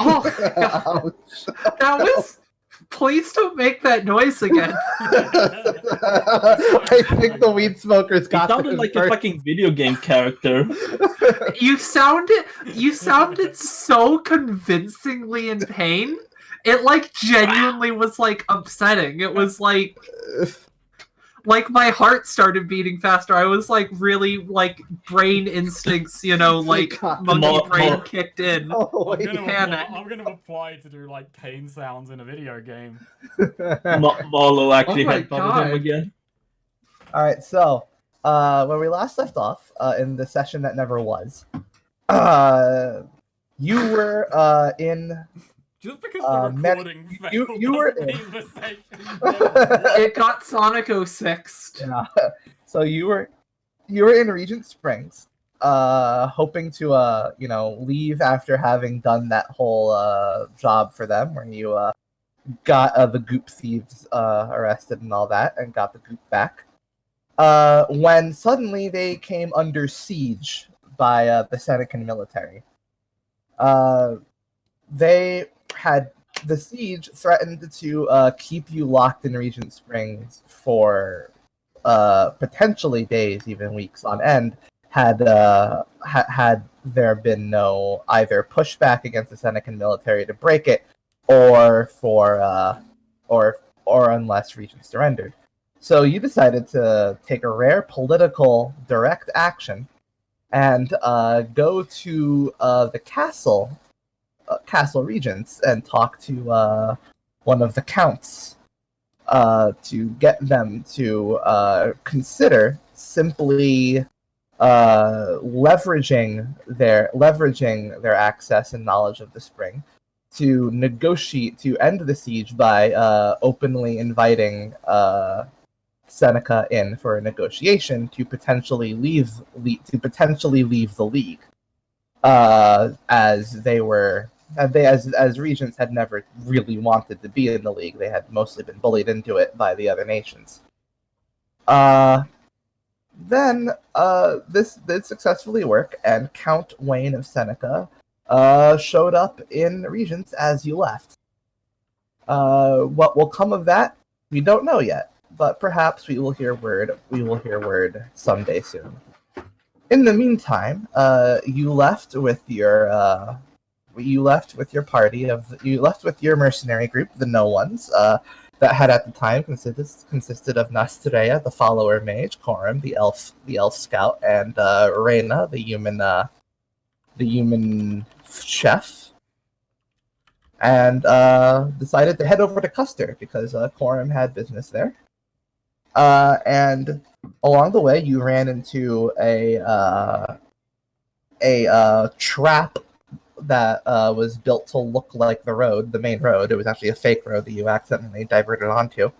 Oh, God. That was... Please don't make that noise again. I think the weed smokers It got sounded like a fucking video game character. You sounded so convincingly in pain. It like genuinely was like upsetting. It was like my heart started beating faster. I was like really like brain instincts, like monkey brain kicked in. Oh, I'm gonna apply to do like pain sounds in a video game. Marlo actually my headbutted him God. again. All right, so when we last left off in the session that never was, you were in. Just because the recording failed you were doesn't in. mean the session never was. It got Sonic 06'd. Yeah. So you were in Regent Springs, hoping to leave after having done that whole job for them, where you got the Goop thieves arrested and all that, and got the Goop back. When suddenly they came under siege by the Senecan military. The siege threatened to keep you locked in Regent Springs for potentially days, even weeks on end, had there been no either pushback against the Senecan military to break it, or unless Regent surrendered. So you decided to take a rare political direct action and go to the castle regents and talk to one of the counts to get them to consider simply leveraging their access and knowledge of the spring to negotiate to end the siege by openly inviting Seneca in for a negotiation to potentially leave the league, as regents had never really wanted to be in the league. They had mostly been bullied into it by the other nations. Then this did successfully work, and Count Wayne of Seneca showed up in Regents as you left. What will come of that, we don't know yet, but perhaps we will hear word someday soon. In the meantime, you left with your mercenary group, the No Ones, that had at the time consisted of Nastrea, the follower mage, Coram, the elf scout, and Reyna, the human chef, and decided to head over to Custer because Coram had business there. And along the way, you ran into a trap that was built to look like the main road. It was actually a fake road that you accidentally diverted onto.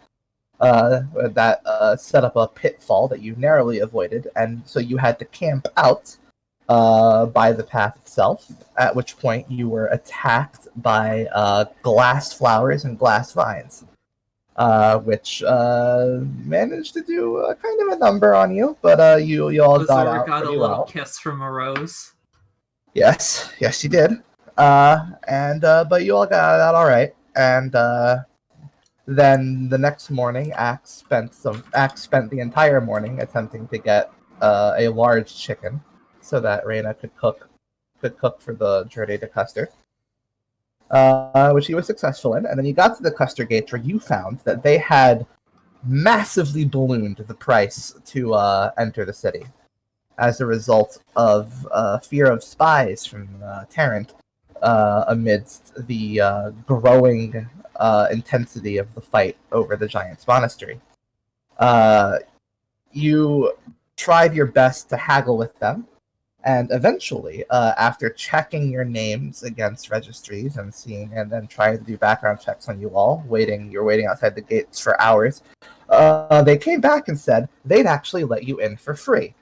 That set up a pitfall that you narrowly avoided, and so you had to camp out by the path itself, at which point you were attacked by glass flowers and glass vines, which managed to do kind of a number on you, but you all got out got a pretty little well. kiss from a rose. Yes, you did. But you all got out all right. And then the next morning, Axe spent the entire morning attempting to get a large chicken so that Reyna could cook for the journey to Custer, which he was successful in. And then you got to the Custer gates, where you found that they had massively ballooned the price to enter the city, as a result of fear of spies from Tarrant, amidst the growing intensity of the fight over the Giant's Monastery. You tried your best to haggle with them, and eventually, after checking your names against registries and then trying to do background checks on you all, you're waiting outside the gates for hours, they came back and said they'd actually let you in for free,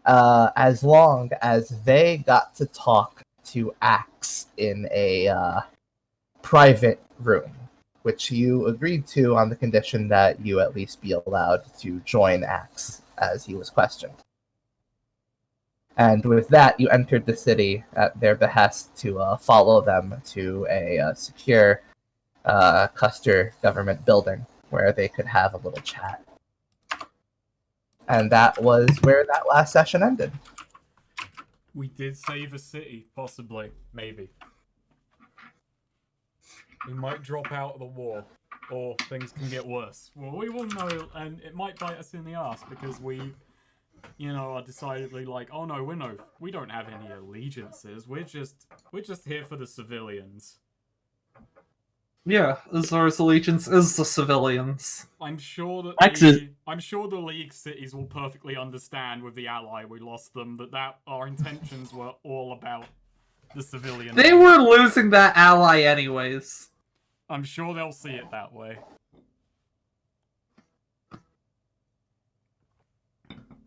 as long as they got to talk to Axe in a private room, which you agreed to on the condition that you at least be allowed to join Axe as he was questioned. And with that, you entered the city at their behest to follow them to a secure Custer government building where they could have a little chat. And that was where that last session ended. We did save a city, possibly, maybe. We might drop out of the war, or things can get worse. Well, we will know, and it might bite us in the ass because we, are decidedly like, oh no, we don't have any allegiances. We're just here for the civilians. Yeah, Azor's allegiance is the civilians. I'm sure that the League cities will perfectly understand with the ally we lost them that our intentions were all about the civilians. They were losing that ally anyways. I'm sure they'll see it that way.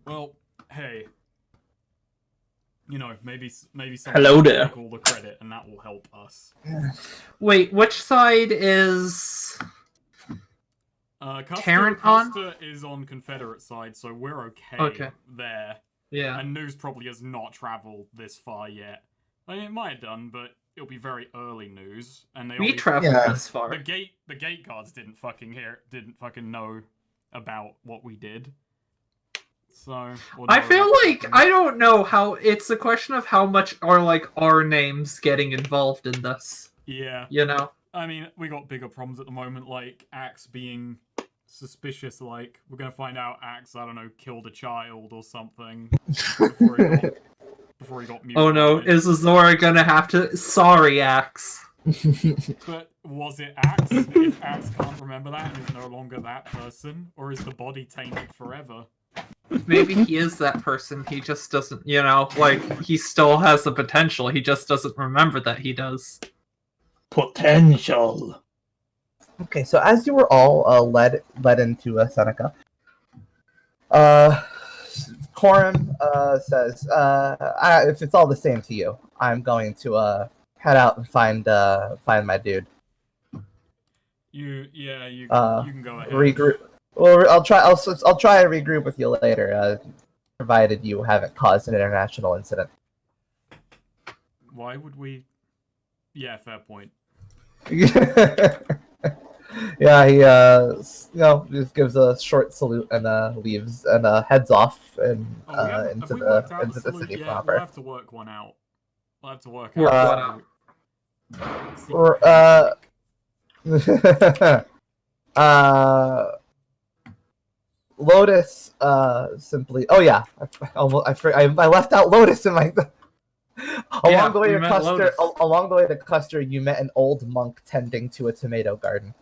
Well, hey. Maybe someone Hello will there. take all the credit and that will help us. Wait, which side is Tarrant on? Custer is on Confederate side, so we're okay there. Yeah. And news probably has not traveled this far yet. I mean, it might have done, but it'll be very early news. And We traveled this far. The gate guards didn't fucking know about what we did. So I feel like I don't know how it's a question of how much are our names getting involved in this. Yeah. I mean, we got bigger problems at the moment, like Axe being suspicious, like we're gonna find out Axe, I don't know, killed a child or something before he got mutilated. Oh no, is Azora gonna have to sorry Axe. But was it Axe? If Axe can't remember that and is no longer that person, or is the body tainted forever? Maybe he is that person, he just doesn't, he still has the potential, he just doesn't remember that he does. Potential. Okay, so as you were all led into Seneca, Corin says, if it's all the same to you, I'm going to head out and find my dude. You can go ahead. Regroup. Well, I'll try to regroup with you later, provided you haven't caused an international incident. Why would we? Yeah, fair point. Yeah, he just gives a short salute and leaves and heads off and into the city proper. We'll have to work one out. We'll have to work out. Lotus simply. Oh yeah, I left out Lotus in my. Along the way to Custer, you met an old monk tending to a tomato garden.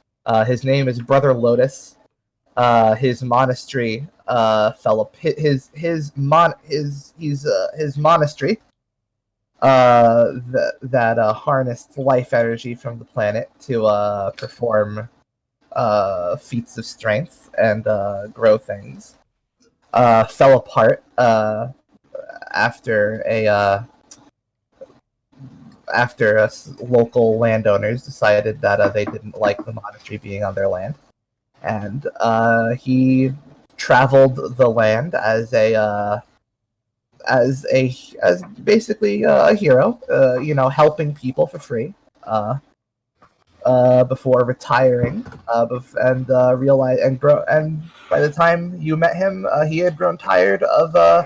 His name is Brother Lotus. His monastery fell up. His monastery that harnessed life energy from the planet to perform feats of strength and grow things fell apart after local landowners decided that they didn't like the monastery being on their land, and he traveled the land as basically a hero, helping people for free. Before retiring, and by the time you met him, he had grown tired of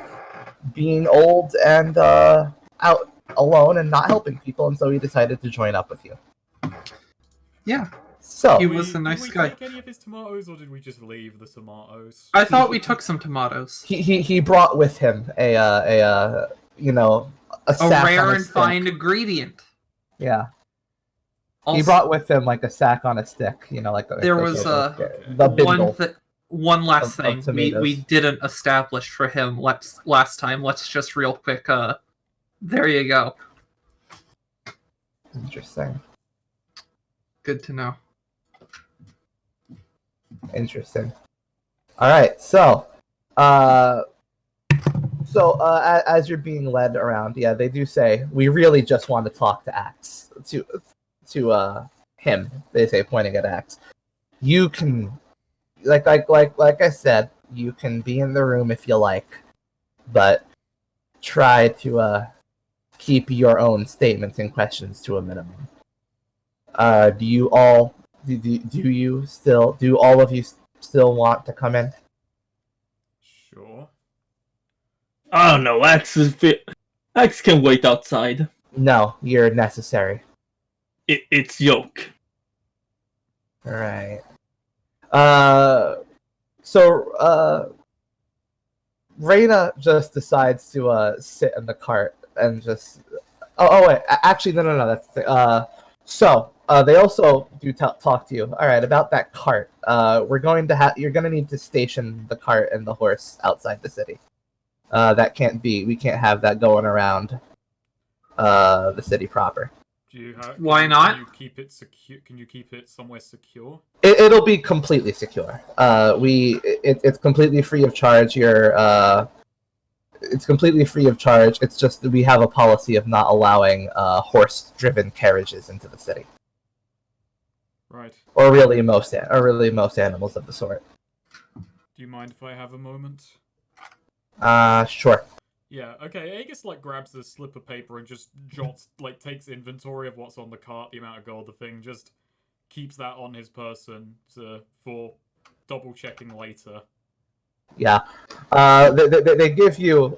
being old and out alone and not helping people, and so he decided to join up with you. Yeah. So he was a nice guy. Did we take any of his tomatoes, or did we just leave the tomatoes? I thought we took some tomatoes. He brought with him a sack rare on a and stick. fine ingredient. Yeah. Also, he brought with him a sack on a stick, one last thing tomatoes. we didn't establish for him last time. Let's just real quick. There you go. Interesting. Good to know. Interesting. All right, so as you're being led around, yeah, they do say we really just want to talk to Axe to him. They say, pointing at Axe. You can, like I said, you can be in the room if you like, but try to keep your own statements and questions to a minimum. Do you all do all of you still want to come in? Sure. Oh no, Axe can wait outside. No, you're necessary. It's yoke. All right. So Reyna just decides to sit in the cart and just. Oh wait, actually no. That's so they also do talk to you. All right, about that cart. We're going to you're going to need to station the cart and the horse outside the city. That can't be. We can't have that going around the city proper. Why not? Can you keep it secure? Can you keep it somewhere secure? It'll be completely secure. It's completely free of charge. It's completely free of charge. It's just that we have a policy of not allowing horse-driven carriages into the city. Right. Or really most animals of the sort. Do you mind if I have a moment? Sure. Yeah, okay, Aegis, grabs this slip of paper and just jots, takes inventory of what's on the cart, the amount of gold, the thing, just keeps that on his person for double-checking later. Yeah. They give you,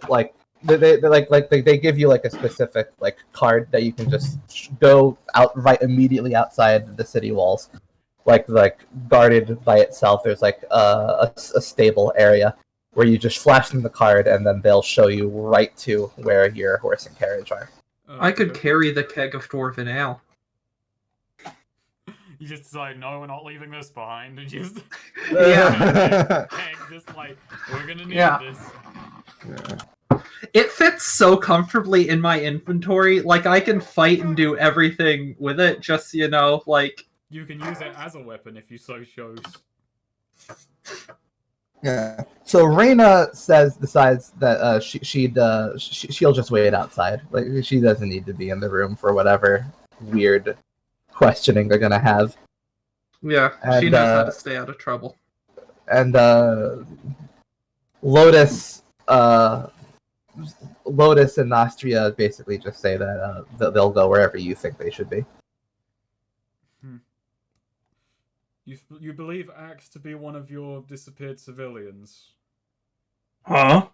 they give you, a specific, card that you can just go out right immediately outside the city walls. Guarded by itself, there's, a stable area where you just flash them the card, and then they'll show you right to where your horse and carriage are. I could carry the keg of dwarven ale. You just decide, no, we're not leaving this behind, and just... Yeah. We're gonna need this. Yeah. It fits so comfortably in my inventory, I can fight and do everything with it, just, You can use it as a weapon if you so chose. Yeah. So Reyna decides that she'll just wait outside. She doesn't need to be in the room for whatever weird questioning they're gonna have. Yeah, and, she knows how to stay out of trouble. And Lotus and Nostria basically just say that they'll go wherever you think they should be. You believe Axe to be one of your disappeared civilians? Huh?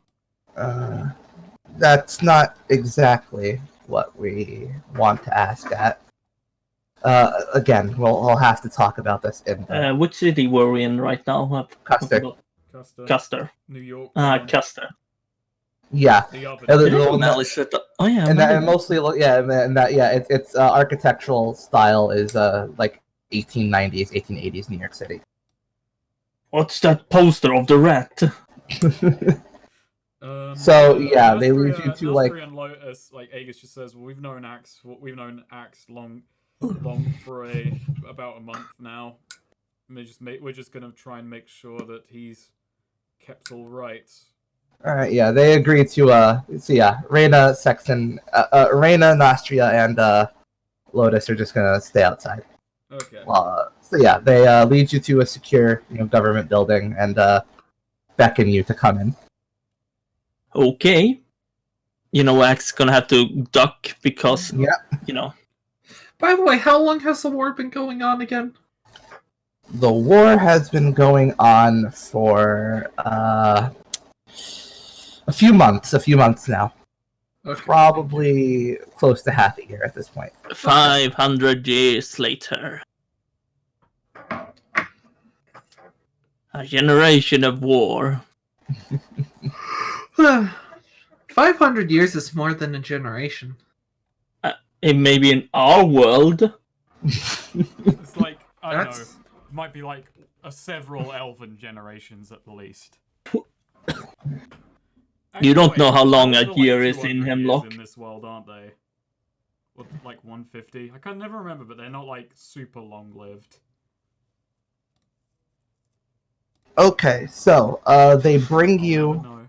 That's not exactly what we want to ask at. Again, we'll have to talk about this in Which city were we in right now? Custer. New York. Custer. Yeah. The other. Oh yeah. And that mostly, it's architectural style is 1890s, 1880s New York City. What's that poster of the rat? So yeah, they lead you to and Lotus, Aegis just says, well, we've known Axe long for about a month now. We're just gonna try and make sure that he's kept all right. All right, yeah, they agree to Reyna, Sexton, Reyna, Nostria, and Lotus are just gonna stay outside. Okay. So yeah, they lead you to a secure, government building and beckon you to come in. Okay. Axe gonna have to duck because By the way, how long has the war been going on again? The war has been going on for a few months now. Okay. Probably close to half a year at this point. 500 years later. A generation of war. 500 years is more than a generation. Maybe in our world. It's I don't know. It might be several elven generations at the least. You don't know how long they're a year is 200 in years Hemlock. in this world, aren't they? What, 150? I can never remember, but they're not super long-lived. Okay, so they bring you. No.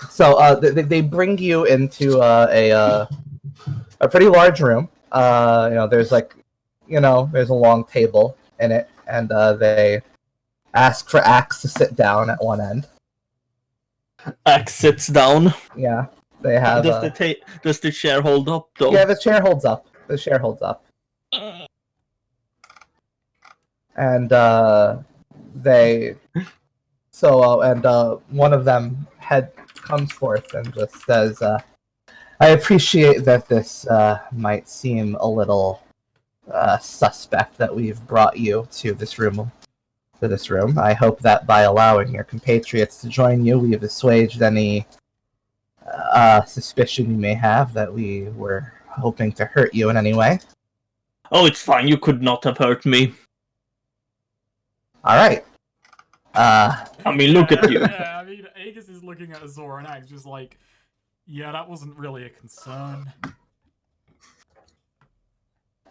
So they bring you into a pretty large room. There's there's a long table in it, and they ask for Axe to sit down at one end. Axe sits down. Yeah, They have. Does the chair hold up though? Yeah, the chair holds up. The chair holds up. And they. So and one of them comes forth and just says, "I appreciate that this might seem a little suspect that we've brought you to this room. I hope that by allowing your compatriots to join you, we've assuaged any suspicion you may have that we were hoping to hurt you in any way." Oh, it's fine. You could not have hurt me. All right. I mean, look at you. Yeah, I mean, Aegis is looking at Azor and Axe just like, yeah, that wasn't really a concern.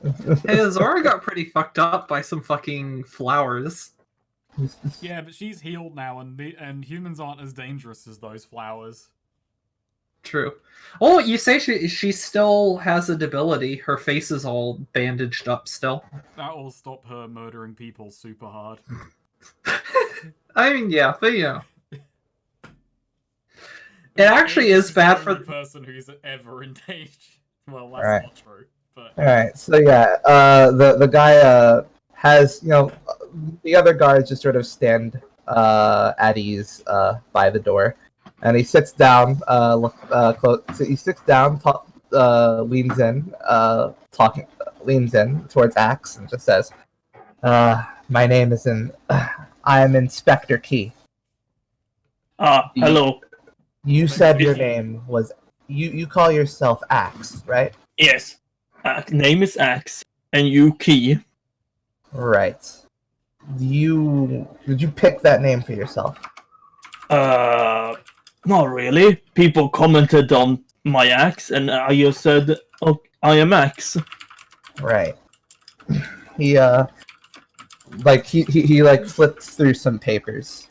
Hey, Azora got pretty fucked up by some fucking flowers. Yeah, but she's healed now, and humans aren't as dangerous as those flowers. True. Oh, you say she still has a debility. Her face is all bandaged up still. That will stop her murdering people super hard. I mean, yeah, but you know. It actually is bad for the person who's ever engaged. Well, that's Right. not true. But All right. So yeah, the guy has, you know, the other guards just sort of stand at ease by the door, and he sits down. He sits down, leans in towards Axe, and just says, "My name is I am Inspector Key. Hello. You said your name was you call yourself Axe, right?" Yes. Name is Axe, and you Key. Right. Did you pick that name for yourself? Not really. People commented on my axe, and I just said, "Oh, I am Axe." Right. He flips through some papers.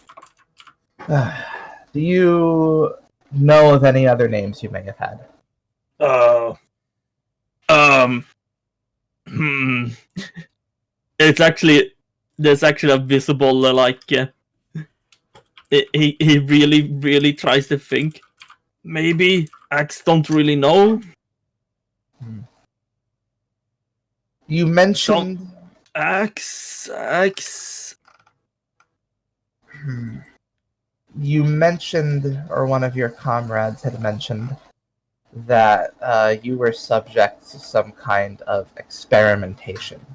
Do you know of any other names you may have had? There's actually a visible he really tries to think. Maybe Axe don't really know. You mentioned Axe. You mentioned, or one of your comrades had mentioned, that you were subject to some kind of experimentation.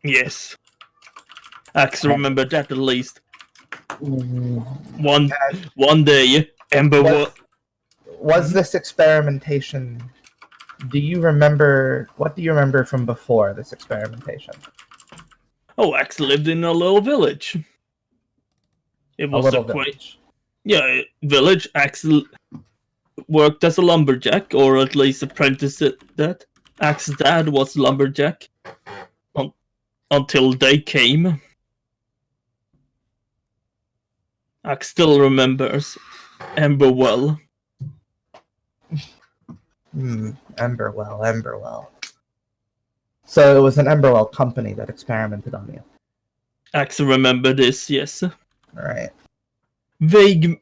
Yes. Axe remembered that at least. One day, Ember was this experimentation? What do you remember from before this experimentation? Oh, Axe lived in a little village. It was a village. Yeah, village. Axe worked as a lumberjack, or at least apprenticed that. Axe's dad was lumberjack until they came. Axe still remembers Ember well. Emberwell. So it was an Emberwell company that experimented on you. Axe remember this, yes. Right. Vague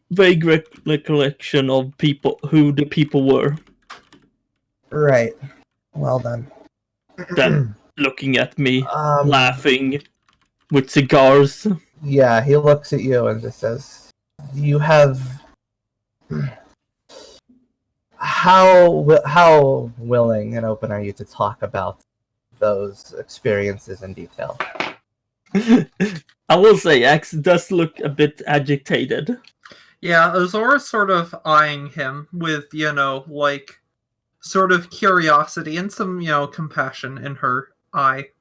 recollection of who the people were. Right. Well then. Then looking at me, laughing with cigars. Yeah, he looks at you and just says, "You have how willing and open are you to talk about those experiences in detail?" I will say, Axe does look a bit agitated. Yeah, Azora's sort of eyeing him with, sort of curiosity and some, compassion in her eye.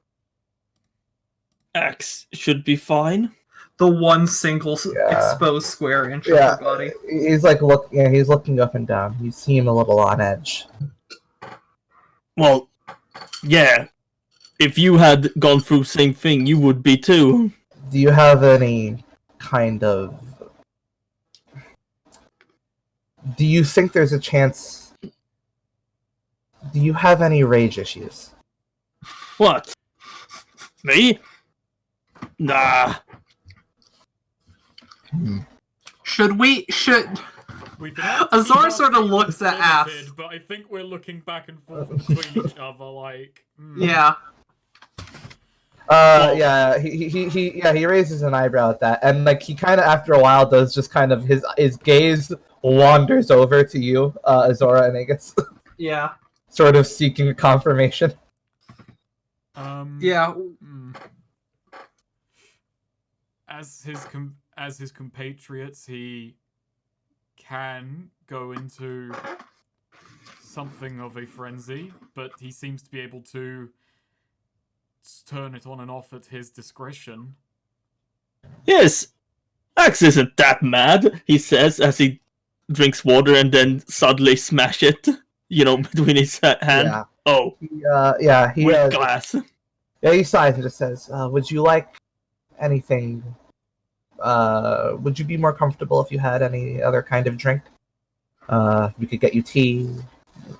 Axe should be fine. The one single exposed square inch of her body. He's he's looking up and down. You seem a little on edge. Well, yeah. If you had gone through same thing, you would be too. Do you have any kind of... Do you think there's a chance... Do you have any rage issues? What? Me? Nah. Should We've been able to keep Azor our sort of feelings looks at Ass. limited, but I think we're looking back and forth between each other like... Yeah. Yeah, he raises an eyebrow at that, and like he kind of after a while does just kind of his gaze wanders over to you, Azora and Aegis, Yeah. sort of seeking a confirmation. Yeah. As his compatriots, he can go into something of a frenzy, but he seems to be able to turn it on and off at his discretion. Yes, Axe isn't that mad, he says as he drinks water and then suddenly smash it, between his hand. Yeah. Oh, He with glass. Yeah, he sighs and just says, "Would you like anything? Would you be more comfortable if you had any other kind of drink? We could get you tea,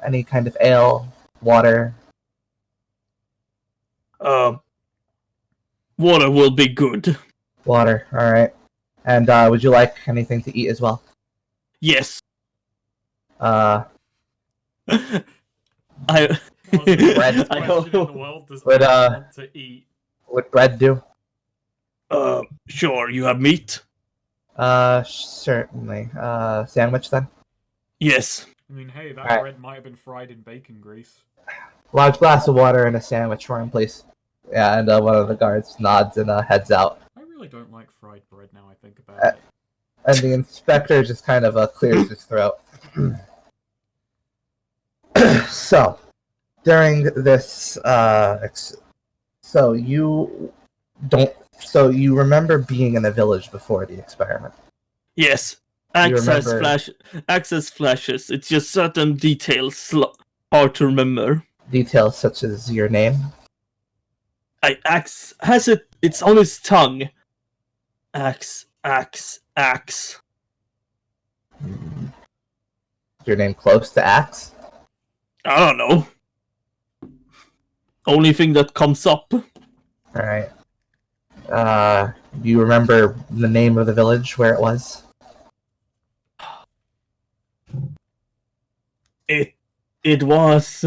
any kind of ale, water." Water will be good. Water, all right. And would you like anything to eat as well? Yes. Uh, I Bread. I In hope. the world does Would, Axe want to eat? would bread do? Sure, you have meat? Certainly. Sandwich then? Yes. I mean, hey, that Alright. bread might have been fried in bacon grease. Large glass of water and a sandwich for him, please. Yeah, and one of the guards nods and heads out. I really don't like fried bread now I think about it. And the inspector just kind of clears his throat. So, during this, so you remember being in a village before the experiment? Yes. Axe has remember- flashes. It's just certain details hard to remember. Details such as your name? Axe has it. It's on his tongue. Axe. Your name close to Axe? I don't know. Only thing that comes up. Alright. Do you remember the name of the village, where it was? It was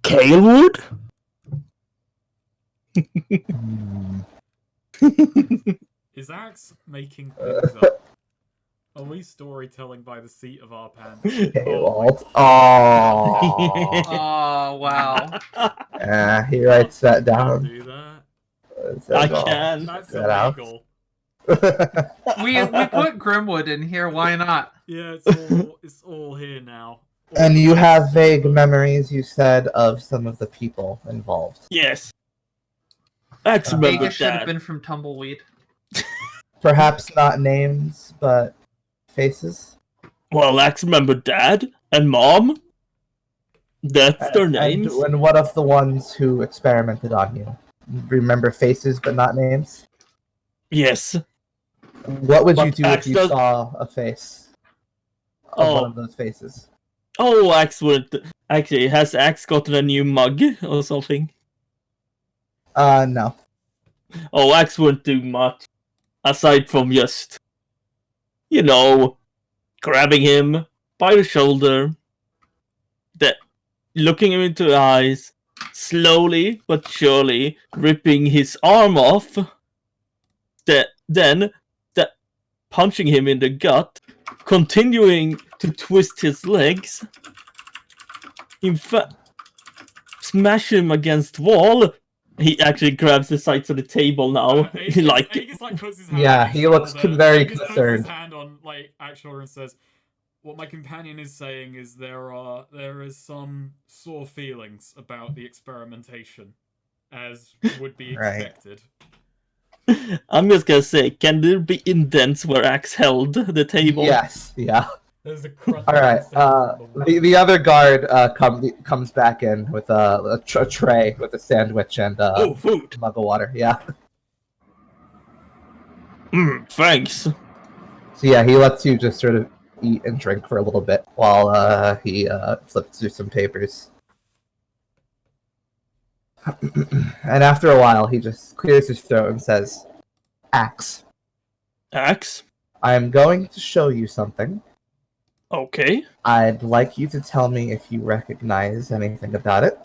Kalewood? Is Axe making things up? Are we storytelling by the seat of our pants? Walt. Oh. Oh, wow. He writes that Can't down. do that. It says, I "Oh." can. That's Get out. illegal. We put Grimwood in here, why not? Yeah, it's all here now. And you have vague memories, you said, of some of the people involved. Yes. Axe remembered Vegas should have that. been from Tumbleweed. Perhaps not names, but faces. Well, Axe remembered Dad and Mom. That's their names. And what of the ones who experimented on you? Remember faces, but not names? Yes. What would you But do if Axe you does- saw a face of Oh. one of those faces? Oh, Axe would. Actually, has Axe gotten a new mug or something? No. Oh, Axe wouldn't do much. Aside from just, grabbing him by the shoulder, looking him into the eyes, slowly but surely ripping his arm off, then punching him in the gut, continuing to twist his legs, in fact, smash him against wall. He actually grabs the sides of the table now. Aegis, puts his hand Yeah, on his he looks shoulder. very Aegis concerned. puts his hand on Axe's shoulder and says, "What my companion is saying is there is some sore feelings about the experimentation, as would be Right. expected." I'm just gonna say, can there be indents where Axe held the table? Yes, yeah. There's a crunch. All right. The other guard comes back in with a tray with a sandwich and Oh, food. a mug of water. Yeah. Thanks. So yeah, he lets you just sort of eat and drink for a little bit while he flips through some papers. And after a while, he just clears his throat and says, "Axe." Axe? I'm going to show you something. Okay. I'd like you to tell me if you recognize anything about it.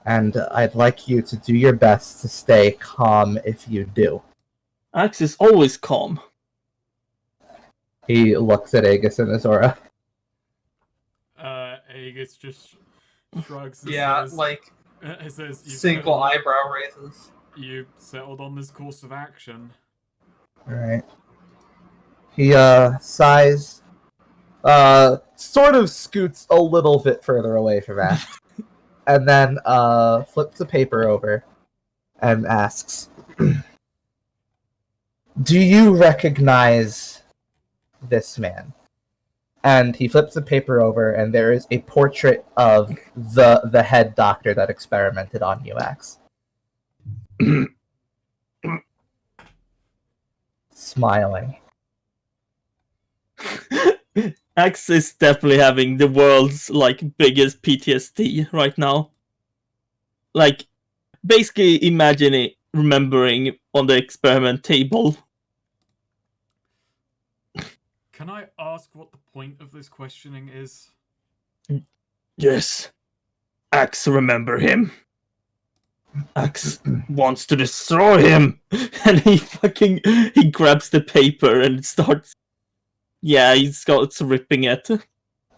And I'd like you to do your best to stay calm if you do. Axe is always calm. He looks at Aegis and Azora. Aegis just shrugs and Yeah, says, like it says, single eyebrow raises. You settled on this course of action. Alright. He sighs, sort of scoots a little bit further away from Axe, and then flips the paper over and asks, "Do you recognize this man?" And he flips the paper over, and there is a portrait of the head doctor that experimented on you, Axe. Smiling. Axe is definitely having the world's biggest PTSD right now. Like, basically imagining remembering on the experiment table. Can I ask what the point of this questioning is? Yes. Axe remember him. Axe wants to destroy him. And he grabs the paper and starts he starts ripping it.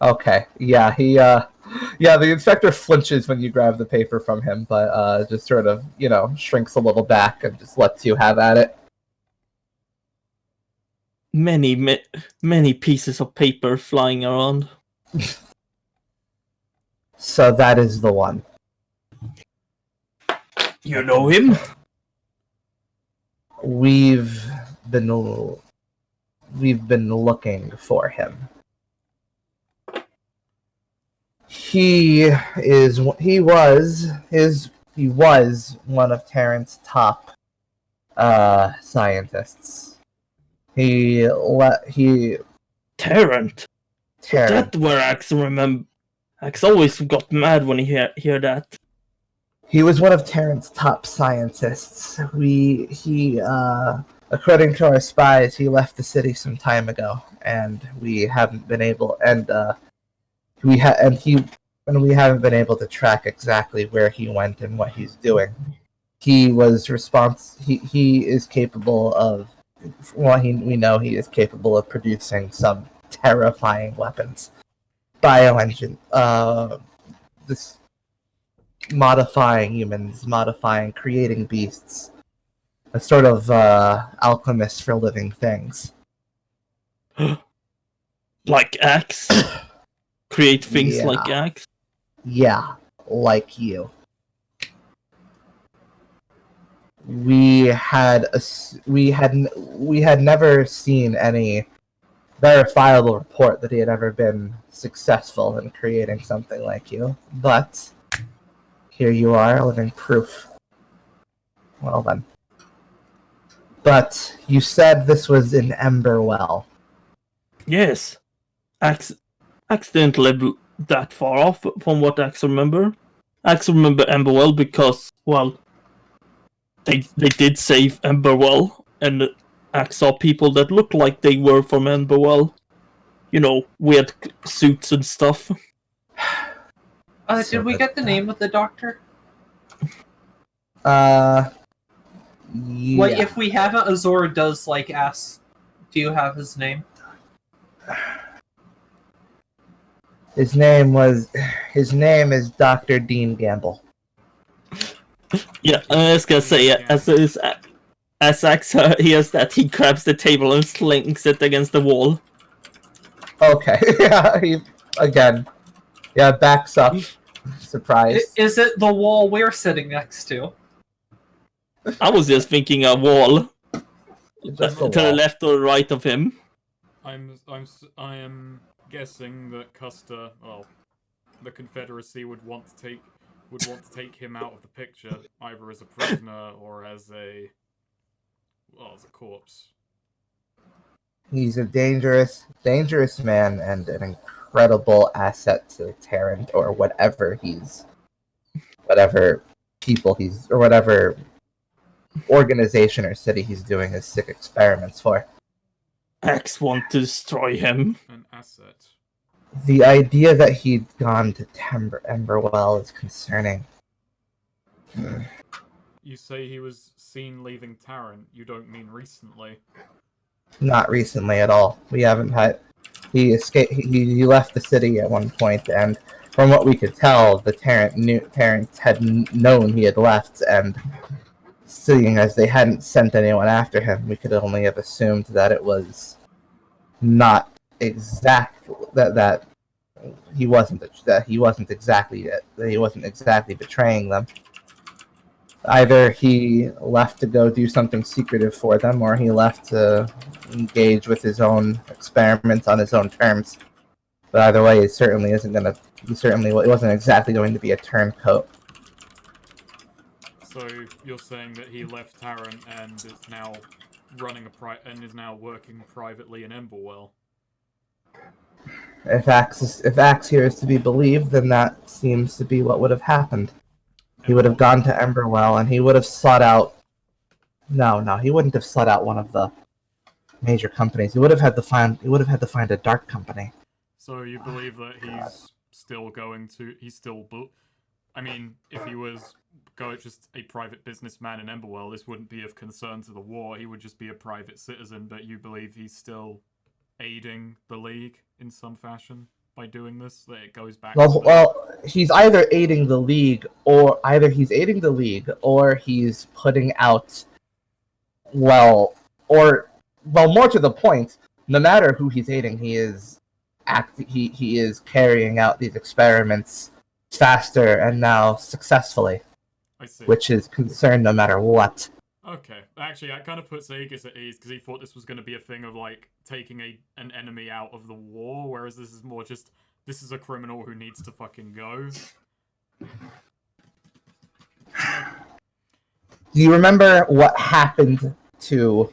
Okay, yeah, the inspector flinches when you grab the paper from him, but just sort of, shrinks a little back and just lets you have at it. Many pieces of paper flying around. So that is the one. You know him? We've been looking for him. He was one of Terran's top scientists. Terrant. That where Axe remember. Axe always got mad when he hear that. He was one of Terran's top scientists. According to our spies, he left the city some time ago, and we haven't been able, we haven't been able to track exactly where he went and what he's doing. He is capable of, we know he is capable of producing some terrifying weapons. Modifying humans, creating beasts. A sort of alchemist for living things. Like Axe? Create things Yeah. like Axe? Yeah, like you. We had never seen any verifiable report that he had ever been successful in creating something like you, but here you are, living proof. Well then. But you said this was in Emberwell. Yes. Axe didn't live that far off from what Axe remember. Axe remember Emberwell because, well, they did save Emberwell, and Axe saw people that looked like they were from Emberwell. Weird suits and stuff. Did we get the name of the doctor? Yeah. Like, if we haven't, Azora does, ask, do you have his name? His name is Dr. Dean Gamble. Yeah, I was gonna say, as Axe hears that, he grabs the table and slings it against the wall. Okay, yeah, he backs up, surprised. Is it the wall we're sitting next to? I was just thinking a wall Just a to the wall. left or right of him. I am guessing that Custer, the Confederacy would want to take him out of the picture, either as a prisoner or as a corpse. He's a dangerous man and an incredible asset to Terran or whatever organization or city he's doing his sick experiments for. Axe want to destroy him. An asset. The idea that he'd gone to Emberwell is concerning. You say he was seen leaving Tarrant. You don't mean recently. Not recently at all. We haven't had. He escaped. He left the city at one point, and from what we could tell, the Tarrant had known he had left, and seeing as they hadn't sent anyone after him, we could only have assumed that it was not exact that he wasn't exactly betraying them. Either he left to go do something secretive for them, or he left to engage with his own experiments on his own terms. But either way, it certainly it wasn't exactly going to be a turncoat. So you're saying that he left Tarrant and is now running is now working privately in Emberwell. If Axe here is to be believed, then that seems to be what would have happened. He would have gone to Emberwell, and he would have sought out. No, he wouldn't have sought out one of the major companies. He would have had to find a dark company. So you believe that he's still going to? I mean, if he was just a private businessman in Emberwell, this wouldn't be of concern to the war. He would just be a private citizen. But you believe he's still aiding the League in some fashion by doing this? That it goes back. Well, he's either aiding the League, or he's putting out. Well, more to the point, no matter who he's aiding, he is carrying out these experiments faster and now successfully. I see. Which is concerned no matter what. Okay, actually, that kind of puts Aegis at ease, because he thought this was going to be a thing of, like, taking an enemy out of the war, whereas this is more just, this is a criminal who needs to fucking go. Do you remember what happened to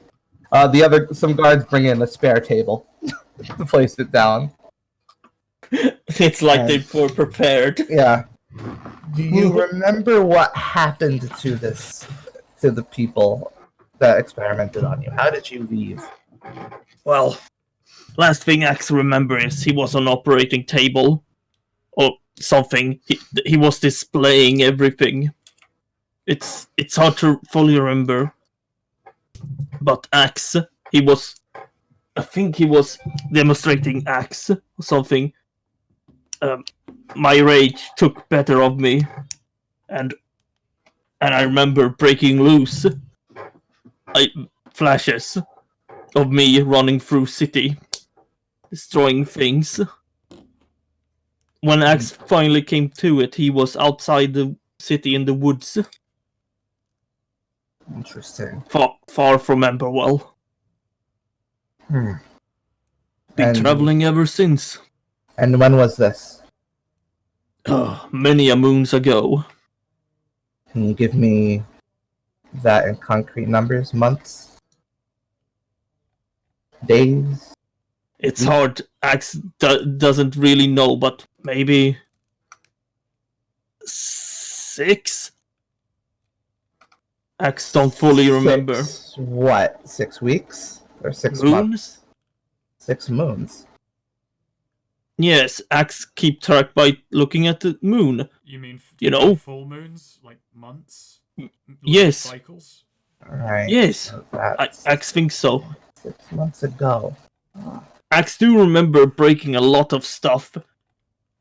some guards bring in a spare table to place it down? It's like they were prepared. Yeah. Do you remember what happened to the people that experimented on you? How did you leave? Well, last thing Axe remember is he was on operating table or something. He was displaying everything. It's hard to fully remember. But Axe, I think he was demonstrating Axe or something. My rage took better of me, and I remember breaking loose. Flashes of me running through city, destroying things. When Axe finally came to it, he was outside the city in the woods. Interesting. Far from Emberwell. Been traveling ever since. And when was this? Many a moons ago. Can you give me that in concrete numbers? Months? Days? It's hard. Axe doesn't really know, but maybe 6? Axe don't fully remember. 6 weeks? Or 6 moons? Months? 6 moons. Yes, Axe keep track by looking at the moon. You mean full moons, like months? Yes. Cycles? Right. Yes. So Axe thinks so. 6 months ago. Axe do remember breaking a lot of stuff.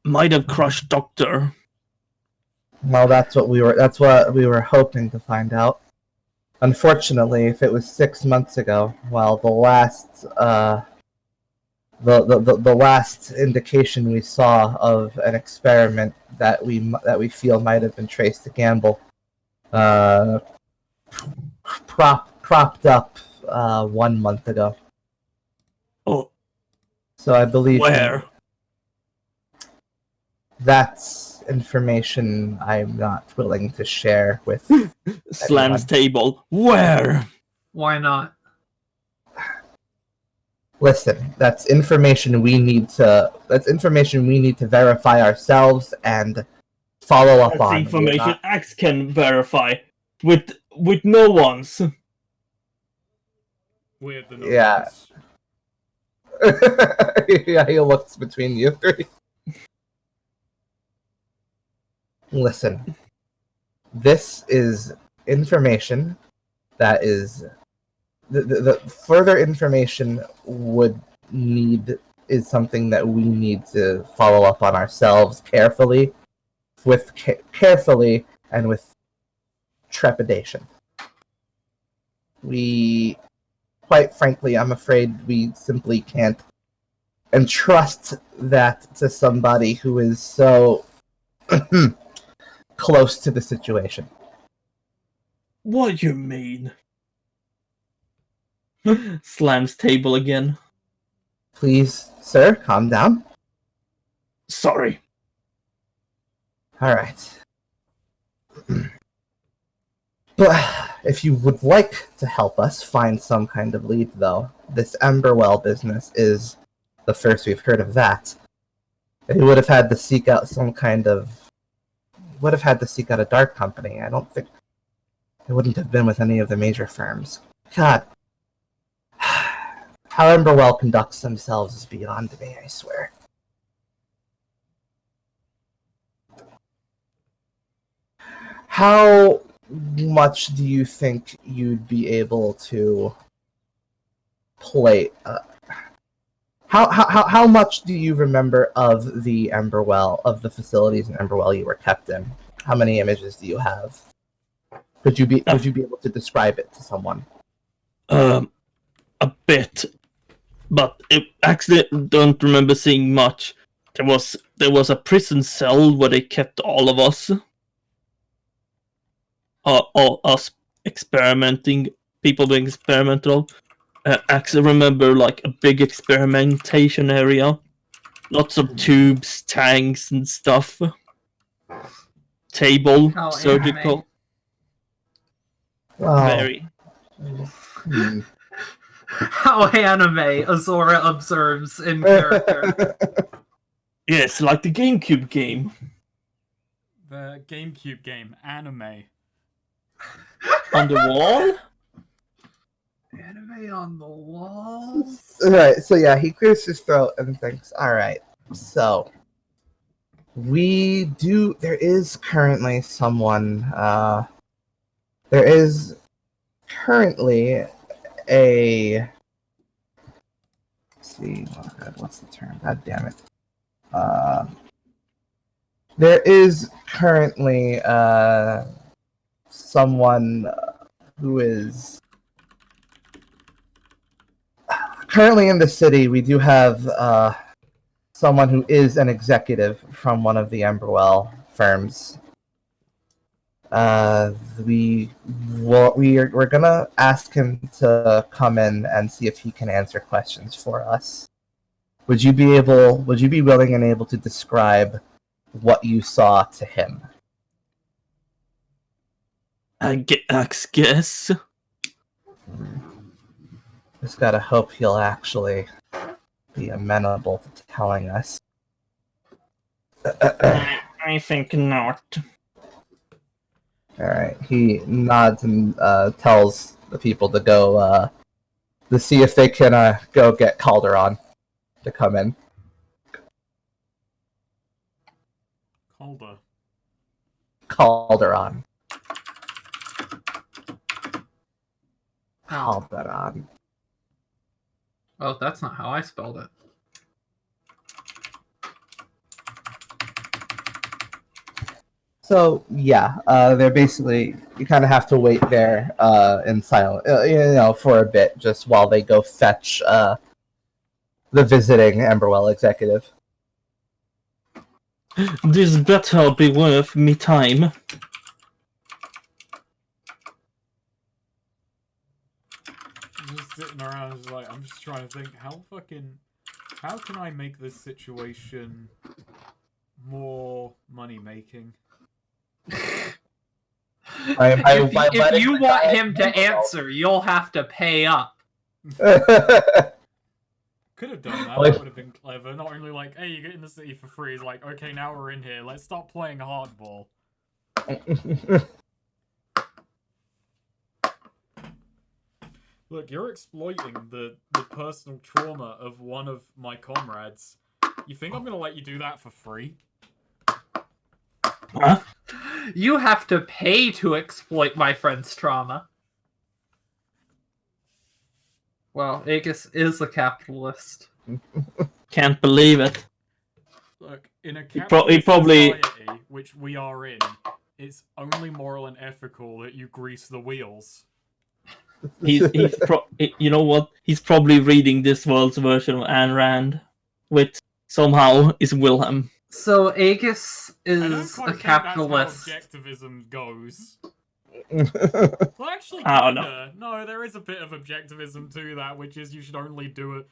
Might have crushed Doctor. Well, that's what we were hoping to find out. Unfortunately, if it was 6 months ago, well, the last indication we saw of an experiment that we feel might have been traced to Gamble, cropped up 1 month ago. Oh. So I believe Where? That's information I'm not willing to share with Slams table. Where? Why not? Listen, that's information we need to verify ourselves and follow up That's on. information Axe can verify with no ones. Weird the Yeah. numbers. Yeah, he looks between you three. Listen, this is information that is the further information would need is something that we need to follow up on ourselves carefully, carefully and with trepidation. We, quite frankly, I'm afraid we simply can't entrust that to somebody who is so close to the situation. What do you mean? Slams table again. Please, sir, calm down. Sorry. All right. But if you would like to help us find some kind of lead, though, this Emberwell business is the first we've heard of that. They would have had to seek out some kind of... would have had to seek out a dark company. I don't think... it wouldn't have been with any of the major firms. God. How Emberwell conducts themselves is beyond me, I swear. How much do you think you'd be able to play? How much do you remember of the Emberwell, of the facilities in Emberwell you were kept in? How many images do you have? Would you be able to describe it to someone? A bit, but I actually don't remember seeing much. There was a prison cell where they kept all of us. All us experimenting, people being experimental. I actually remember like a big experimentation area. Lots of tubes, tanks and stuff. Table, How surgical. Well, Very. How anime, Azora observes in character. Yes, like the GameCube game. The GameCube game, anime. On the wall? Anime on the walls? Right, so yeah, he clears his throat and thinks, alright, so there is currently someone, there is currently a, let's see, oh God, what's the term? God damn it. There is currently, someone who is currently in the city. We do have someone who is an executive from one of the Emberwell firms. We're gonna ask him to come in and see if he can answer questions for us. Would you be willing and able to describe what you saw to him? I guess. Just gotta hope he'll actually be amenable to telling us. I think not. Alright, he nods and tells the people to go to see if they can go get Calderon to come in. Calderon. Calderon. Oh, that's not how I spelled it. So yeah, they're basically, you kind of have to wait there in silence, for a bit, just while they go fetch the visiting Emberwell executive. This better be worth me time. I'm just sitting around, just like, I'm just trying to think, how can I make this situation more money making? If you want him to answer, you'll have to pay up. Could have done that. That would have been clever. Not only like, hey, you get in the city for free. It's like, okay, now we're in here. Let's stop playing hardball. Look, you're exploiting the personal trauma of one of my comrades. You think I'm gonna let you do that for free? Huh? You have to pay to exploit my friend's trauma. Well, Aegis is a capitalist. Can't believe it. Look, in a He capitalist probably- society, which we are in, it's only moral and ethical that you grease the wheels. You know what? He's probably reading this world's version of Ayn Rand, which somehow is Wilhelm. So Aegis I don't is quite a think capitalist. that's how objectivism goes. Uh, Well, actually, I don't kinda. No, there is a bit of objectivism to that, which is you should only do it.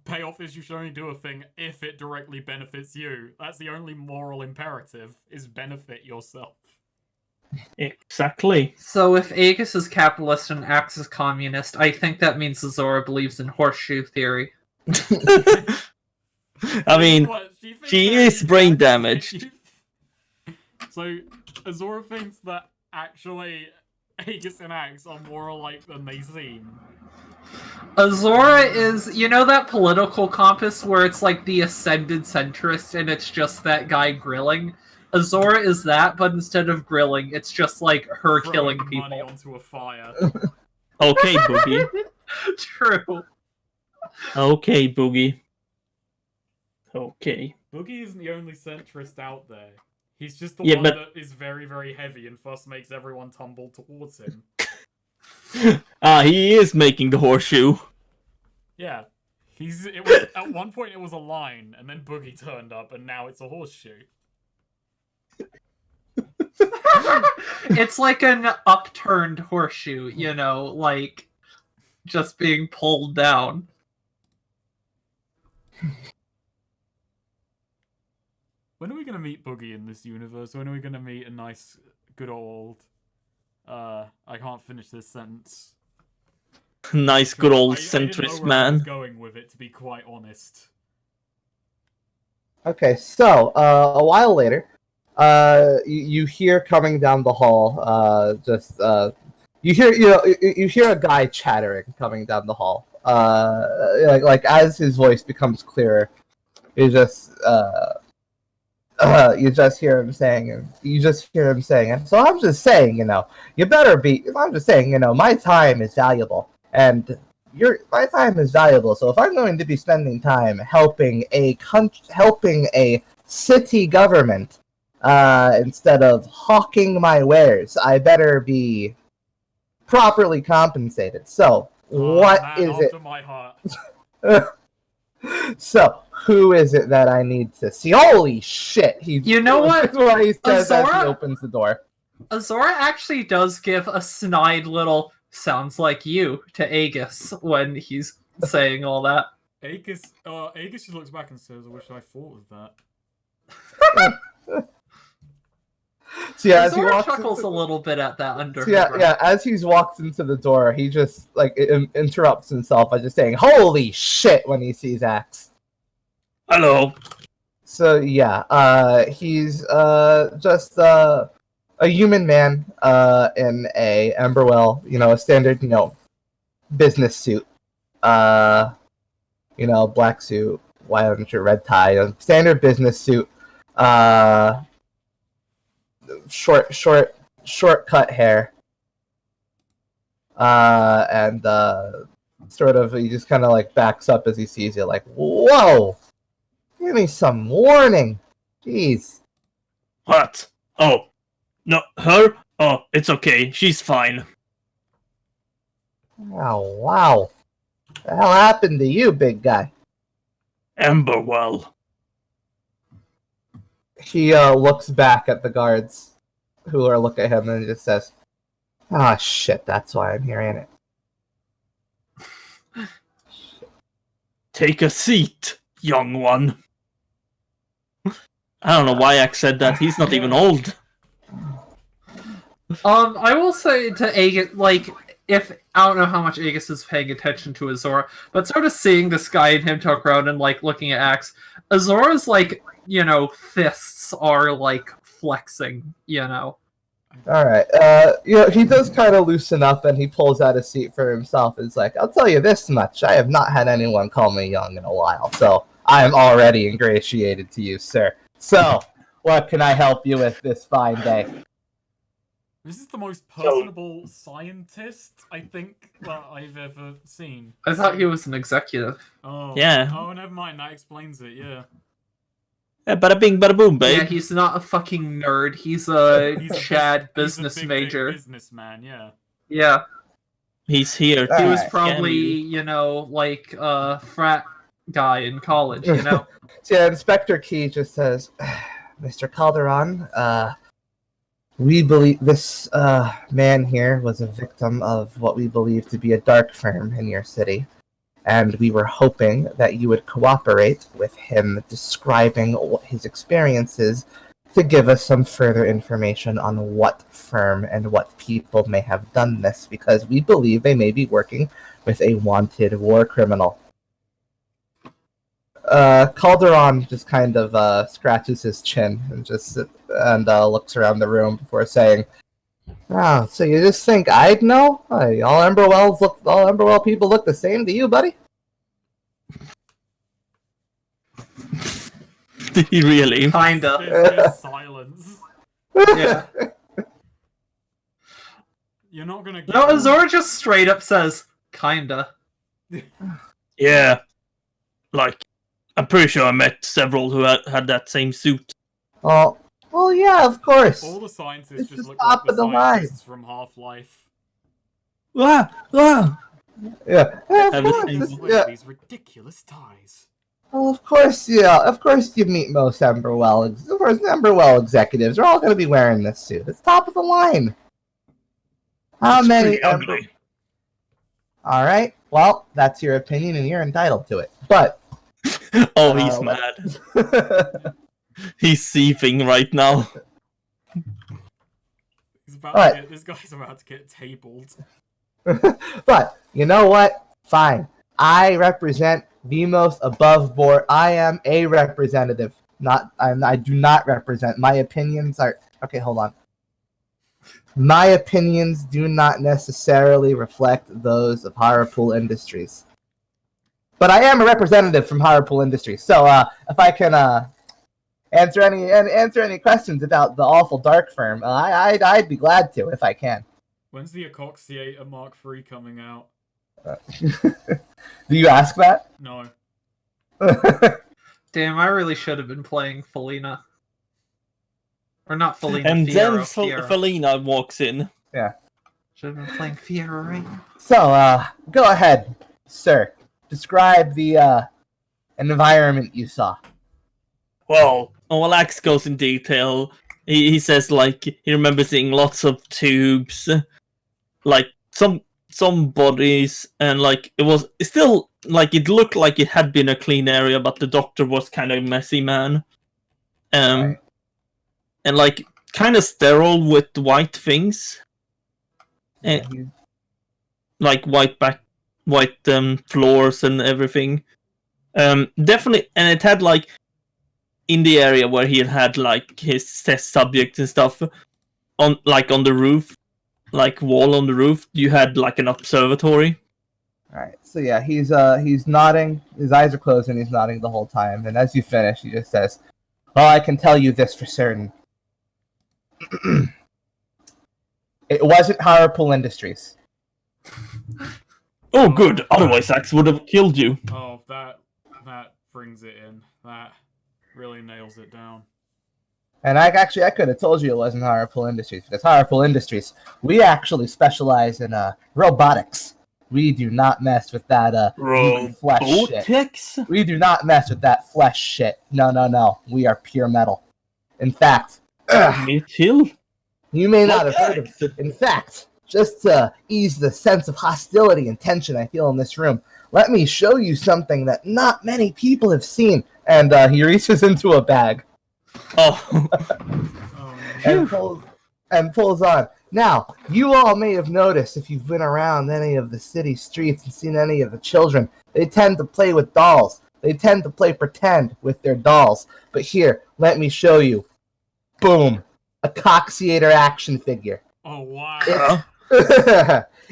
Payoff is you should only do a thing if it directly benefits you. That's the only moral imperative, is benefit yourself. Exactly. So if Aegis is capitalist and acts as communist, I think that means Azora believes in horseshoe theory. I mean, What, she thinks she that is you brain can- damaged. So, Azora thinks that actually Aegis and Axe are more alike than they seem. Azora is, you know that political compass where it's like the ascended centrist and it's just that guy grilling? Azora is that, but instead of grilling, it's just like her killing Throwing money people. onto a fire. Okay, Boogie. True. Okay, Boogie. Okay. Boogie isn't the only centrist out there. He's just the Yeah, one but- that is very, very heavy and thus makes everyone tumble towards him. He is making the horseshoe. Yeah. At one point it was a line, and then Boogie turned up, and now it's a horseshoe. It's like an upturned horseshoe, you know, like just being pulled down. When are we gonna meet Boogie in this universe? When are we gonna meet a nice, good old... I can't finish this sentence. Nice, good old I didn't know centrist where I was man. going with it, to be quite honest. Okay, so a while later, you hear coming down the hall. You hear a guy chattering coming down the hall. Like as his voice becomes clearer, you just hear him saying, and so I'm just saying, you better be. I'm just saying, my time is valuable, and my time is valuable. So if I'm going to be spending time helping a city government instead of hawking my wares, I better be properly compensated. So what Man is it? after my heart. So who is it that I need to see? Holy shit! You know what? That's what he says as he Azora? opens the door. Azora actually does give a snide little "sounds like you" to Aegis when he's saying all that. Aegis just looks back and says, I wish I thought of that. So yeah, as he Azora walks chuckles into a little bit at that under So her yeah, breath. yeah. As he walks into the door, he just like interrupts himself by just saying "Holy shit" when he sees Axe. Hello. So yeah, he's just a human man in a Emberwell, a standard business suit, black suit, white undershirt, red tie, a standard business suit, short cut hair, and sort of he just kind of like backs up as he sees you, like, whoa, give me some warning, jeez. What? Oh. No, her? Oh, it's okay. She's fine. Oh wow, what the hell happened to you, big guy? Emberwell. He looks back at the guards who are looking at him and just says, "Ah, shit, that's why I'm hearing it." Take a seat, young one. I don't know why Axe said that. He's not even old. I will say to Aegis, like, I don't know how much Aegis is paying attention to Azora, but sort of seeing this guy and him talk around and, like, looking at Axe, Azora's, like, fists are, like, flexing, All right. He does kind of loosen up, and he pulls out a seat for himself. It's like, I'll tell you this much: I have not had anyone call me young in a while, so I am already ingratiated to you, sir. So, what can I help you with this fine day? This is the most personable scientist I think that I've ever seen. I thought he was an executive. Oh. Yeah. Oh, never mind. That explains it. Yeah. Yeah, bada bing, bada boom, babe. Yeah, he's not a fucking nerd. He's a He's a Chad he's a business big major. businessman. Yeah. Yeah, He's here. He he to was Alright. probably, scam like a frat guy in college, you know? So yeah, Inspector Key just says, Mr. Calderon, we believe this man here was a victim of what we believe to be a dark firm in your city, and we were hoping that you would cooperate with him describing what his experiences to give us some further information on what firm and what people may have done this, because we believe they may be working with a wanted war criminal. Calderon just kind of scratches his chin and looks around the room before saying, "Oh, so you just think I'd know? All Emberwell people look the same to you, buddy?" Did he really? Kinda. There's silence. Yeah. You're not gonna get. No, Azor just straight up says, kinda. Yeah. Like, I'm pretty sure I met several who had that same suit. Oh, well, yeah, of course. All the scientists This just is look top like the of the line. scientists from Half-Life. Ah, ah. Yeah, of Have the course. same- Look Yeah. at these ridiculous ties. Well, of course, yeah. Of course, you meet most Emberwell executives are all going to be wearing this suit. It's top of the line. How It's many? pretty ugly. All right. Well, that's your opinion, and you're entitled to it. But Oh, he's what- mad. He's seething right now. He's about Alright. to get, this guy's about to get tabled. but you know what? Fine. I represent the most above board. I am a representative. I do not represent. My opinions are okay. Hold on. My opinions do not necessarily reflect those of Harpool Industries. But I am a representative from Harpool Industries. So if I can answer any questions about the awful dark firm, I'd be glad to if I can. When's the Acoxiator Mark III coming out? Do you ask that? No. Damn, I really should have been playing Felina. Or not Felina, And then Fiera. Felina walks in. Should have been playing Fiera, right? So, go ahead, sir. Describe the environment you saw. Well, Axe goes in detail. He says, like, he remembers seeing lots of tubes, like, some bodies, and, like, it still, like, it looked like it had been a clean area, but the doctor was kind of messy, man. Right. And, like, kind of sterile with white things. And, Yeah, like, white floors and everything. Definitely, and it had, like, in the area where he had like his test subjects and stuff on the roof, like wall on the roof, you had like an observatory. All right. So yeah, he's nodding. His eyes are closed and he's nodding the whole time. And as you finish, he just says, "Well, I can tell you this for certain. It wasn't Harpool Industries." Oh, good. Otherwise, Axe would have killed you. Oh, that brings it in. That really nails it down. And I could have told you it wasn't Harpool Industries, because Harpool Industries, we actually specialize in robotics. We do not mess with that human flesh shit. Robotics? We do not mess with that flesh shit. No. We are pure metal. In fact, Me chill. you may not have Like heard of. In fact, just to ease the sense of hostility and tension I feel in this room, let me show you something that not many people have seen. And he reaches into a bag Oh, Oh, and pulls on. Now, you all may have noticed if you've been around any of the city streets and seen any of the children, they tend to play with dolls. They tend to play pretend with their dolls. But here, let me show you. Boom. a Coxiator action figure. Oh wow.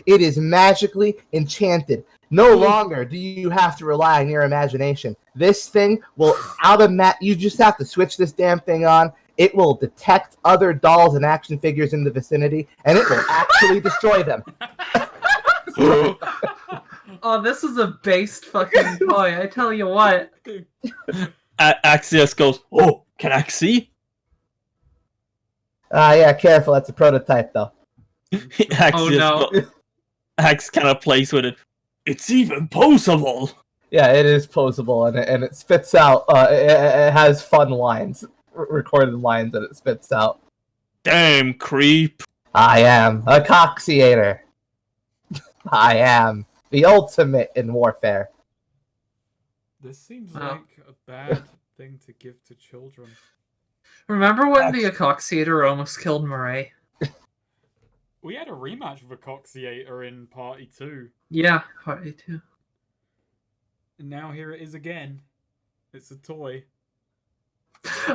It is magically enchanted. No longer do you have to rely on your imagination. This thing will you just have to switch this damn thing on. It will detect other dolls and action figures in the vicinity, and it will actually destroy them. Oh, this is a based fucking toy, I tell you what. Axios goes, oh, can Ax see? Yeah, careful. That's a prototype, though. Oh no. Ax kind of plays with it. It's even posable. Yeah, it is posable, and it spits out. It has fun lines, recorded lines that it spits out. Damn creep. I am a Coxiator. I am the ultimate in warfare. This seems like a bad thing to give to children. Remember when the Acoxiator almost killed Murray? We had a rematch with a Coxiator in Party 2. Yeah, Party 2. And now here it is again. It's a toy.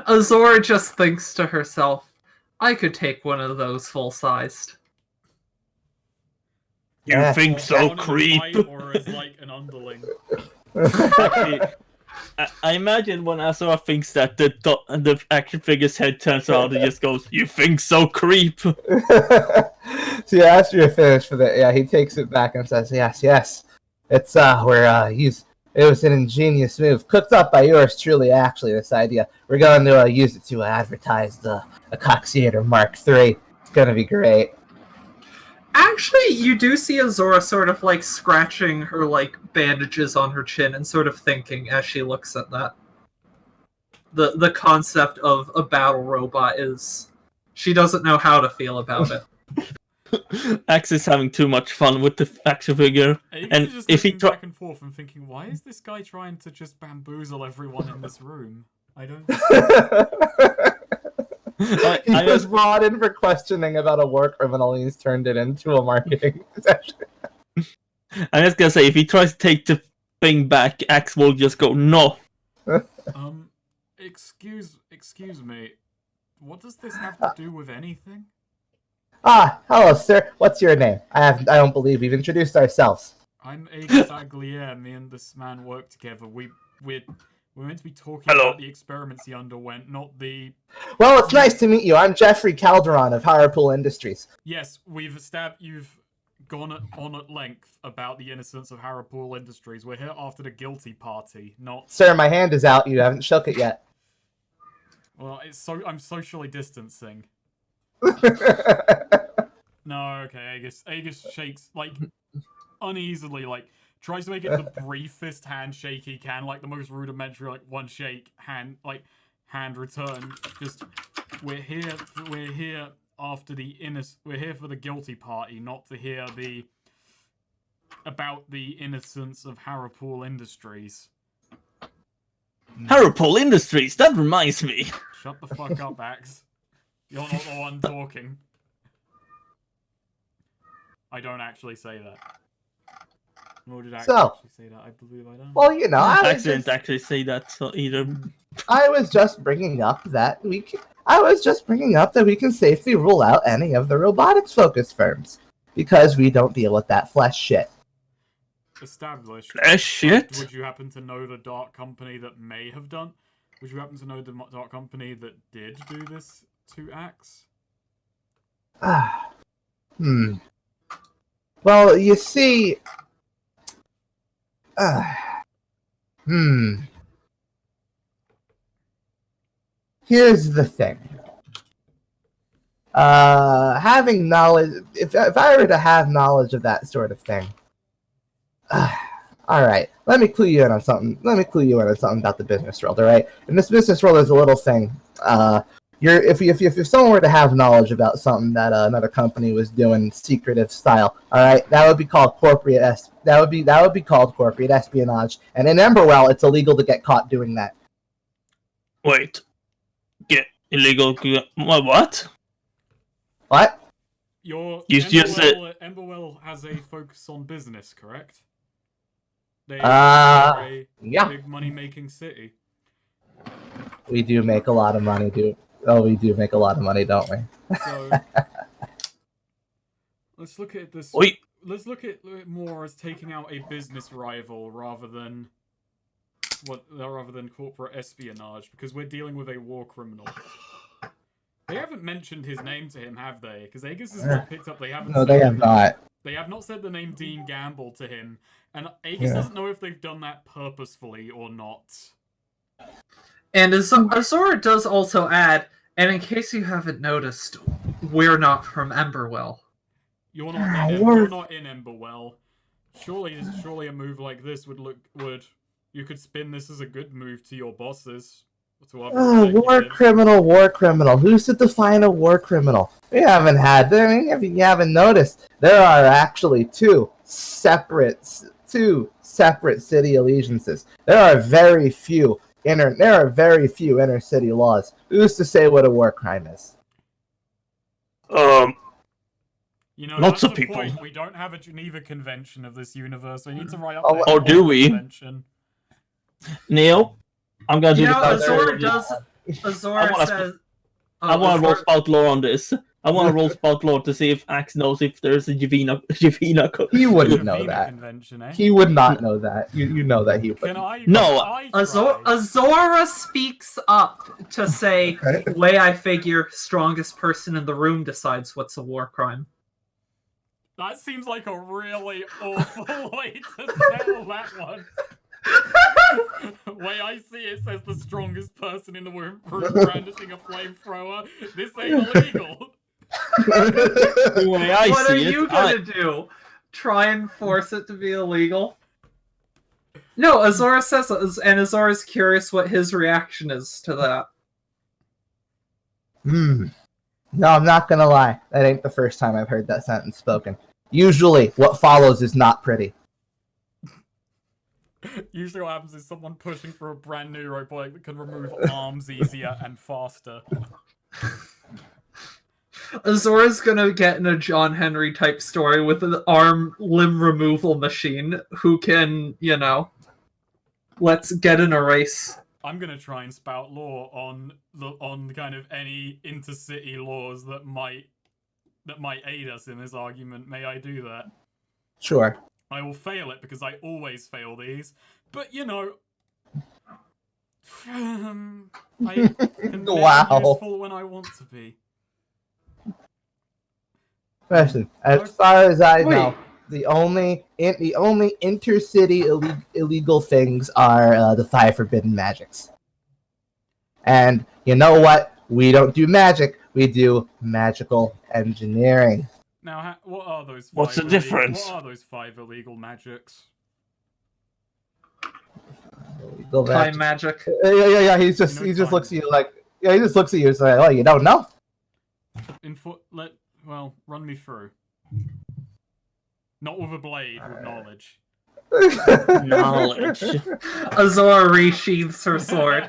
Azora just thinks to herself, I could take one of those full-sized. You think so, creep? Or as like an underling. Actually, I imagine when Azora thinks that the action figure's head turns around and just goes, "You think so, creep?" So yeah, after you're finished with it, yeah, he takes it back and says, "Yes, it's it was an ingenious move, cooked up by yours truly. Actually, this idea, we're going to use it to advertise the Acoxiator Mark III. It's gonna be great." Actually, you do see Azora sort of like scratching her like bandages on her chin and sort of thinking as she looks at that. The concept of a battle robot is she doesn't know how to feel about it. Axe is having too much fun with the action figure, and just if he back and forth and thinking, why is this guy trying to just bamboozle everyone in this room? I don't. He was brought in for questioning about a war criminal, and he's turned it into a marketing session. I'm just gonna say, if he tries to take the thing back, Axe will just go, "No." Excuse me. What does this have to do with anything? Hello, sir. What's your name? I don't believe we've introduced ourselves. I'm Aegis Aglier. Me and this man work together. We're meant to be talking about the experiments he underwent, not the... Well, it's nice to meet you. I'm Jeffrey Calderon of Harpool Industries. Yes, you've gone on at length about the innocence of Harpool Industries. We're here after the guilty party, not... Sir, my hand is out. You haven't shook it yet. Well, I'm socially distancing. No, okay, Aegis shakes, like, uneasily, like... Tries to make it the briefest handshake he can, like the most rudimentary, like one shake, hand return. Just we're here after we're here for the guilty party, not to hear about the innocence of Harpool Industries. Harpool Industries. That reminds me. Shut the fuck up, Axe. You're not the one talking. I don't actually say that. Nor did I actually say that. I believe I don't. Well, you know, I didn't actually say that either. I was just bringing up that we can safely rule out any of the robotics-focused firms because we don't deal with that flesh shit. Established. Flesh shit. Would you happen to know the dark company that may have done? Would you happen to know the dark company that did do this to Axe? Well, you see. Here's the thing. Having knowledge, if I were to have knowledge of that sort of thing. All right, let me clue you in on something. About the business world. All right, in this business world, there's a little thing. If someone were to have knowledge about something that another company was doing secretive style, all right, that would be called corporate espionage. And in Emberwell, it's illegal to get caught doing that. Wait, get illegal? What? What? Emberwell has a focus on business, correct? They are a big money-making city. We do make a lot of money, dude. Oh, we do make a lot of money, don't we? So let's look at this. Wait. Let's look at it more as taking out a business rival rather than corporate espionage, because we're dealing with a war criminal. They haven't mentioned his name to him, have they? Because Aegis has not picked up. They haven't. No, they have not. They have not said the name Dean Gamble to him, and Aegis doesn't know if they've done that purposefully or not. And Azora does also add, and in case you haven't noticed, we're not from Emberwell. You're not in Emberwell. Surely a move like this would you could spin this as a good move to your bosses. War criminal. Who's to define a war criminal? We haven't had. I mean, if you haven't noticed, there are actually two separate city allegiances. There are very few inner city laws. Who's to say what a war crime is? You know, Lots that's of the people. point. We don't have a Geneva Convention of this universe. We need to write up. Oh, that or do we? Convention. Neil, I'm gonna do You the know, first. Azora says... I want to roll Azora- spout lore on this. I want to roll spout lore to see if Axe knows if there's a Javina. He wouldn't know Geneva that. Convention, eh? He would not know that. You know that he would. Can I? No. I try? Azora speaks up to say, Okay. way I figure, strongest person in the room decides what's a war crime. That seems like a really awful way to spell that one. Way I see it says the strongest person in the room brandishing a flamethrower. This ain't illegal. The way I What are see you it, gonna do? Try and force it to be illegal? No, Azora says it, and Azora's curious what his reaction is to that. No, I'm not gonna lie. That ain't the first time I've heard that sentence spoken. Usually, what follows is not pretty. Usually what happens is someone pushing for a brand new robotic that can remove arms easier and faster. Azora's gonna get in a John Henry type story with an limb removal machine who can, let's get in a race. I'm gonna try and spout law on kind of any intercity laws that might aid us in this argument. May I do that? Sure. I will fail it because I always fail these. But I can be Wow. useful when I want to be. Listen, as far as I Wait. know, the only intercity illegal things are the 5 forbidden magics. And you know what? We don't do magic. We do magical engineering. Now, what are those? What's the difference? What are those 5 illegal magics? Illegal Time magic. magic. Yeah. He just looks at you like, he just looks at you and says, "Oh, you don't know?" Run me through. Not with a blade, with knowledge. knowledge. Azora resheathes her sword.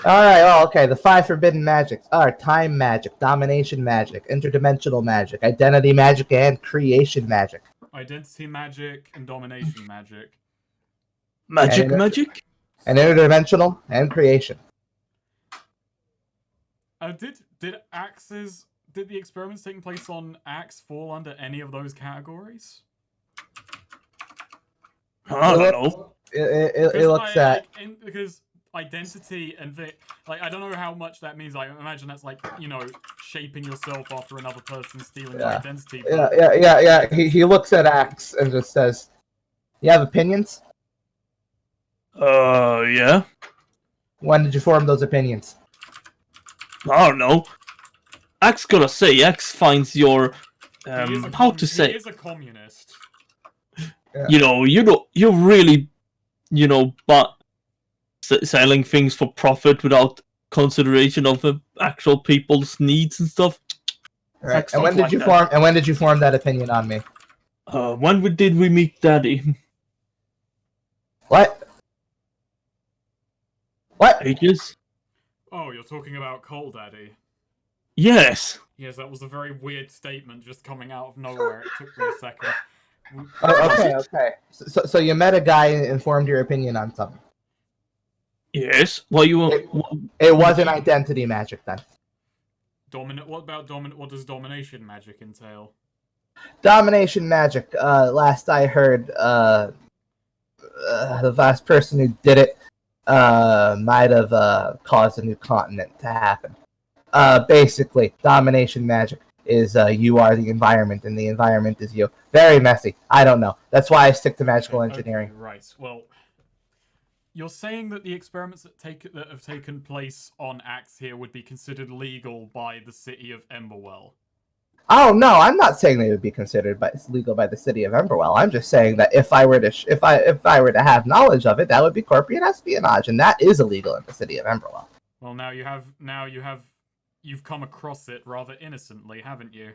Alright, well, okay. The 5 forbidden magics are time magic, domination magic, interdimensional magic, identity magic, and creation magic. Identity magic and domination magic. Magic. And interdimensional and creation. Did the experiments taking place on Axe fall under any of those categories? I don't know. It looks at... because identity and I don't know how much that means. I imagine that's shaping yourself after another person stealing your identity. But... Yeah. He looks at Axe and just says, "You have opinions? Yeah. When did you form those opinions?" I don't know. Axe gotta say, Axe finds your He is a communist. You're really, but selling things for profit without consideration of the actual people's needs and stuff. Right. And when did you form that opinion on me? When did we meet Daddy? What? Ages? Oh, you're talking about Coal Daddy. Yes. Yes, that was a very weird statement just coming out of nowhere. It took me a second. Okay. So you met a guy and formed your opinion on something. Yes. Well, It wasn't identity magic then. What about dominant? What does domination magic entail? Domination magic. Last I heard, the last person who did it might have caused a new continent to happen. Basically, domination magic is you are the environment, and the environment is you. Very messy. I don't know. That's why I stick to magical engineering. Okay, right. Well, you're saying that the experiments that have taken place on Axe here would be considered legal by the city of Emberwell. Oh no, I'm not saying they would be considered legal by the city of Emberwell. I'm just saying that if I were to have knowledge of it, that would be corporate espionage, and that is illegal in the city of Emberwell. Well, you've come across it rather innocently, haven't you?